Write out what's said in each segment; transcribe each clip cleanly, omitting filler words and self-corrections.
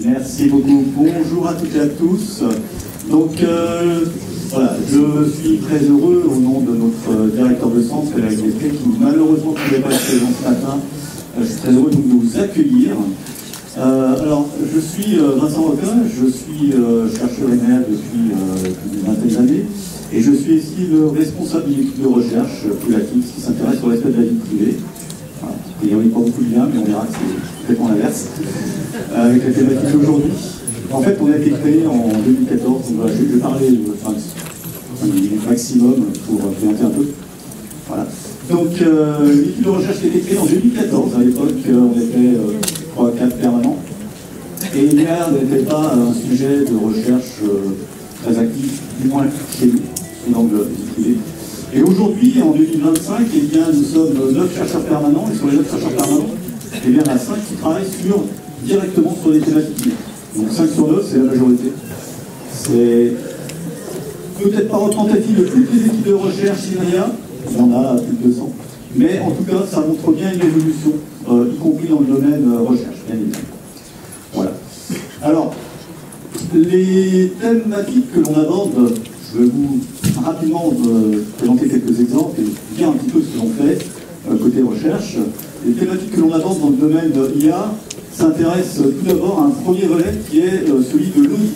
Merci beaucoup. Bonjour à toutes et à tous. Donc, voilà, je suis très heureux au nom de notre directeur de centre, Frédéric Despré, qui malheureusement ne pouvait pas être présent ce matin. Je suis très heureux donc, de vous accueillir. Alors, je suis Vincent Roquin, je suis chercheur ENR depuis plus d'une vingtaine d'années, et je suis ici le responsable d'une équipe de recherche Poulatix qui s'intéresse au respect de la vie privée. Voilà. Il n'y a pas beaucoup de liens, mais on verra que c'est complètement l'inverse avec la thématique d'aujourd'hui. En fait, on a été créé en 2014, donc voilà, je vais parler un maximum pour présenter un peu. Voilà. Donc, l'équipe de recherche qui a été créée en 2014. À l'époque, on était 3-4 permanents. Et l'IA n'était pas un sujet de recherche très actif, du moins chez nous, sous l'angle privé. Et aujourd'hui, en 2025, eh bien, nous sommes 9 chercheurs permanents, et sur les 9 chercheurs permanents, eh bien, il y en a 5 qui travaillent directement sur les thématiques. Donc 5 sur 9, c'est la majorité. C'est peut-être pas représentatif de toutes les équipes de recherche INRIA, il y en a plus de 200, mais en tout cas, ça montre bien une évolution, y compris dans le domaine recherche, bien évidemment. Voilà. Alors, les thématiques que l'on aborde, je vais vous rapidement présenter quelques exemples et dire un petit peu ce que l'on fait côté recherche. Les thématiques que l'on aborde dans le domaine de l'IA s'intéressent tout d'abord à un premier volet qui est celui de l'audit.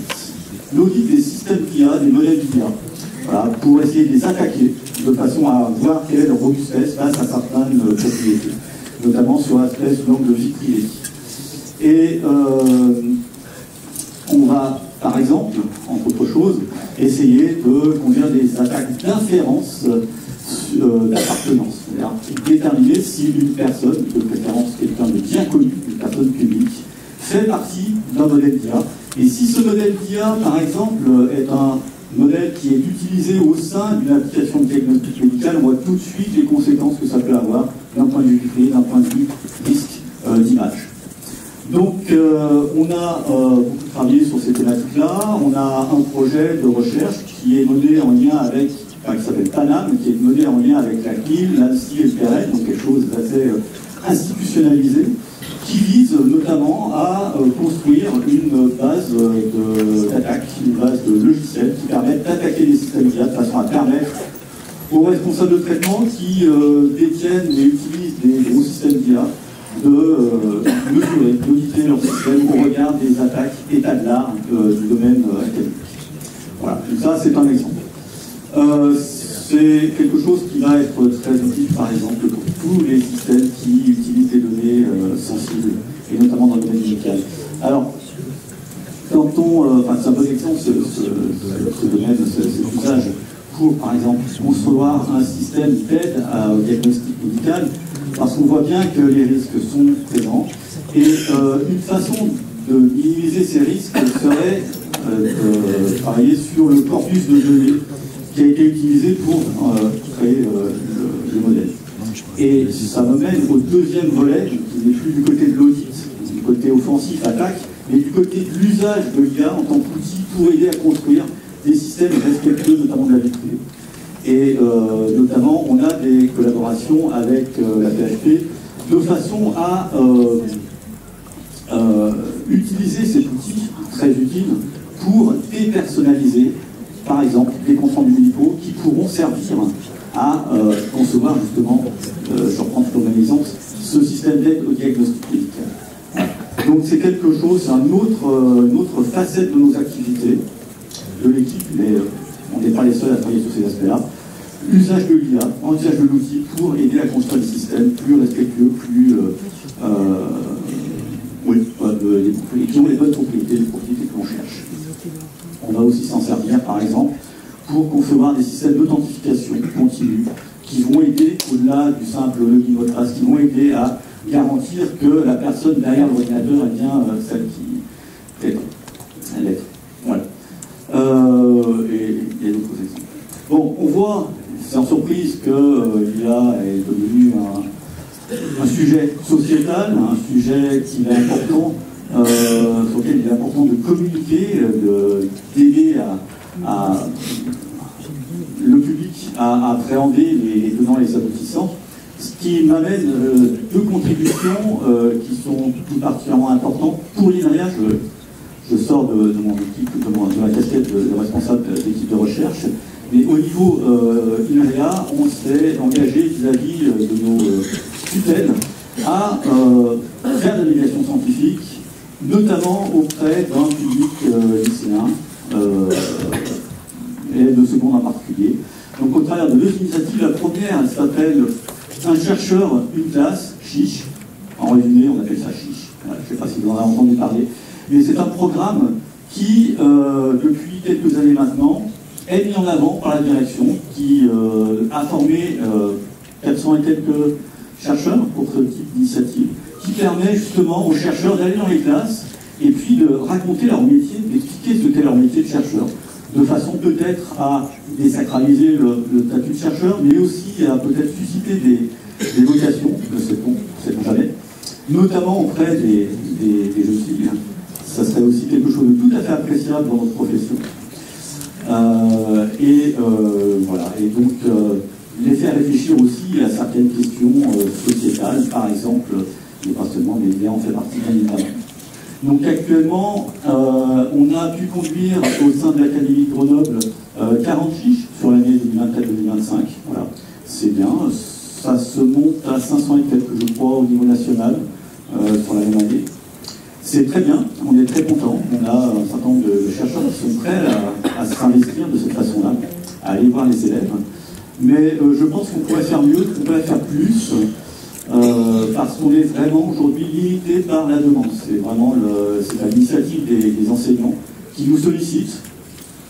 L'audit des systèmes d'IA, des modèles d'IA, voilà, pour essayer de les attaquer de façon à voir quelle est leur robustesse face à certaines propriétés, notamment sur l'aspect sous l'angle de vie privée. Et on va, par exemple, entre autres choses, essayer de conduire des attaques d'inférence d'appartenance, c'est-à-dire déterminer si une personne, de préférence quelqu'un de bien connu, une personne publique, fait partie d'un modèle d'IA. Et si ce modèle d'IA, par exemple, est un modèle qui est utilisé au sein d'une application de diagnostic médical, on voit tout de suite les conséquences que ça peut avoir d'un point de vue privé, d'un point de vue risque d'image. Donc, on a beaucoup travaillé sur ces thématiques-là. On a un projet de recherche qui est mené en lien avec, qui s'appelle PANAM, qui est mené en lien avec la CNIL, l'ANSSI et le PRN, donc quelque chose d'assez institutionnalisé, qui vise notamment à construire une base d'attaque, une base de logiciels qui permettent d'attaquer les systèmes d'IA de façon à permettre aux responsables de traitement qui détiennent et utilisent des gros systèmes d'IA de mesurer, d'auditer leur système au regard des attaques état de l'art du domaine académique. Voilà, donc ça c'est un exemple. C'est quelque chose qui va être très utile par exemple pour tous les systèmes qui utilisent des données sensibles, et notamment dans le domaine médical. Alors, quand c'est un bon exemple ce domaine, cet usage pour par exemple concevoir un système d'aide au diagnostic médical, parce qu'on voit bien que les risques sont présents, et une façon de minimiser ces risques serait de travailler sur le corpus de données qui a été utilisé pour créer le modèle. Et ça me mène au deuxième volet, qui n'est plus du côté de l'audit, du côté offensif, attaque, mais du côté de l'usage de l'IA en tant qu'outil pour aider à construire des systèmes respectueux, notamment de la vie privée. Et notamment, on a des collaborations avec la PHP de façon à utiliser cet outil très utile pour dépersonnaliser, par exemple, des comptes rendus municipaux qui pourront servir à concevoir justement, je reprends pour mon exemple, ce système d'aide au diagnostic médical. Donc c'est quelque chose, c'est une autre facette de nos activités, de l'équipe, mais on n'est pas les seuls à travailler sur ces aspects-là. Usage de l'IA, usage de l'outil pour aider à construire des systèmes plus respectueux, plus qui ont les bonnes propriétés, les propriétés que l'on cherche. On va aussi s'en servir, par exemple, pour concevoir des systèmes d'authentification continue qui vont aider, au-delà du simple login mot de passe, qui vont aider à garantir que la personne derrière l'ordinateur est bien celle qui est l'être. Voilà. Et il y a d'autres exemples. Bon, on voit, sans surprise, que l'IA est devenu un sujet sociétal, un sujet qui est important, sur lequel il est important de communiquer, d'aider le public à appréhender les tenants et les aboutissants. Ce qui m'amène deux contributions qui sont tout particulièrement importantes pour l'INRIA. Je sors de mon équipe, de ma casquette de responsable d'équipe de recherche, mais au niveau INRIA, on s'est engagé vis-à-vis de nos tutelles à faire de la médiation scientifique, notamment auprès d'un public lycéen, et de seconde en particulier. Donc au travers de deux initiatives, la première, elle s'appelle Un chercheur, une classe, chiche. En résumé, on appelle ça chiche. Voilà, je ne sais pas si vous en avez entendu parler. Mais c'est un programme qui, depuis quelques années maintenant, est mis en avant par la direction, qui a formé 400 et quelques chercheurs pour ce type d'initiative, qui permet justement aux chercheurs d'aller dans les classes et puis de raconter leur métier, d'expliquer ce qu'est leur métier de chercheur, de façon peut-être à désacraliser le statut de chercheur, mais aussi à peut-être susciter des vocations, ne sait-on jamais, notamment auprès des jeunes filles. Ça serait aussi quelque chose de tout à fait appréciable dans notre profession. Voilà. Et donc, les faire réfléchir aussi à certaines questions sociétales, par exemple, mais pas seulement, mais l'IA en fait partie bien évidemment. Donc actuellement, on a pu conduire au sein de l'Académie de Grenoble 40 fiches sur l'année 2024-2025. Voilà, c'est bien. Ça se monte à 500 et quelques, je crois, au niveau national sur la même année. C'est très bien, on est très content. On a un certain nombre de chercheurs qui sont prêts à s'investir de cette façon-là, à aller voir les élèves. Mais je pense qu'on pourrait faire mieux, qu'on pourrait faire plus. Parce qu'on est vraiment aujourd'hui limité par la demande. C'est vraiment l'initiative des enseignants qui nous sollicitent.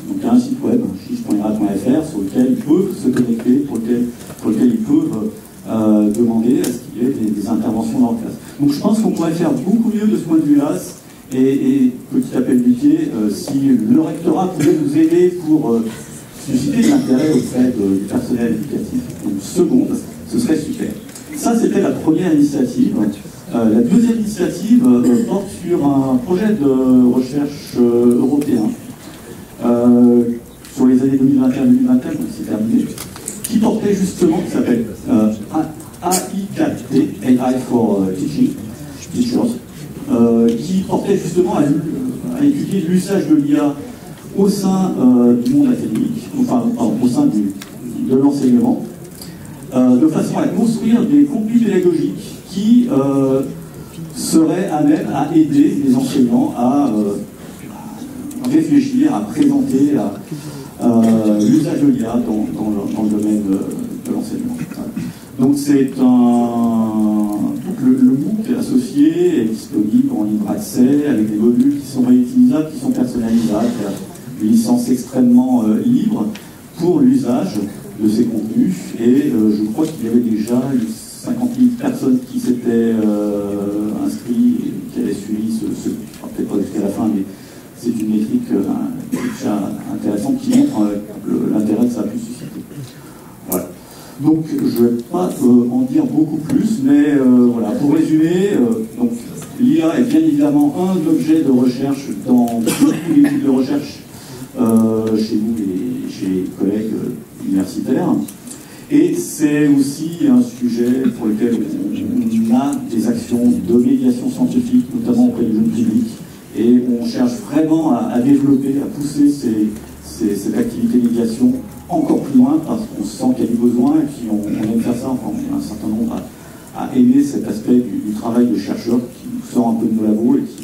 Donc il y a un site web, chiche.ira.fr, sur lequel ils peuvent se connecter, pour lequel ils peuvent demander à ce qu'il y ait des interventions dans la classe. Donc je pense qu'on pourrait faire beaucoup mieux de ce point de vue-là. Et petit appel du pied, si le rectorat pouvait nous aider pour susciter de l'intérêt auprès du personnel éducatif, donc seconde, ce serait super. Ça, c'était la première initiative. La deuxième initiative porte sur un projet de recherche européen sur les années 2021-2024, donc c'est terminé, qui portait justement, qui s'appelle AI4T, AI for Teachers, qui portait justement à étudier l'usage de l'IA au sein du monde académique, enfin au sein de l'enseignement, de façon à construire des contenus pédagogiques qui seraient à même à aider les enseignants à réfléchir, à présenter l'usage de l'IA dans le domaine de l'enseignement. Donc c'est le MOOC associé est disponible en libre accès avec des modules qui sont réutilisables, qui sont personnalisables, une licence extrêmement libre pour l'usage de ces contenus, et je crois qu'il y avait déjà 50 000 personnes qui s'étaient inscrites et qui avaient suivi peut-être pas jusqu'à la fin, mais c'est une métrique déjà intéressante qui montre l'intérêt que ça a pu susciter. Voilà. Donc je ne vais pas en dire beaucoup plus, mais voilà, pour résumer, l'IA est bien évidemment un objet de recherche dans beaucoup d'études de recherche chez nous et chez les collègues universitaires. Et c'est aussi un sujet pour lequel on a des actions de médiation scientifique, notamment auprès du jeune public, et on cherche vraiment à développer, à pousser cette activité de médiation encore plus loin, parce qu'on sent qu'il y a du besoin, et puis on aime faire ça, enfin, on est un certain nombre à aimer cet aspect du travail de chercheur qui nous sort un peu de nos labos et qui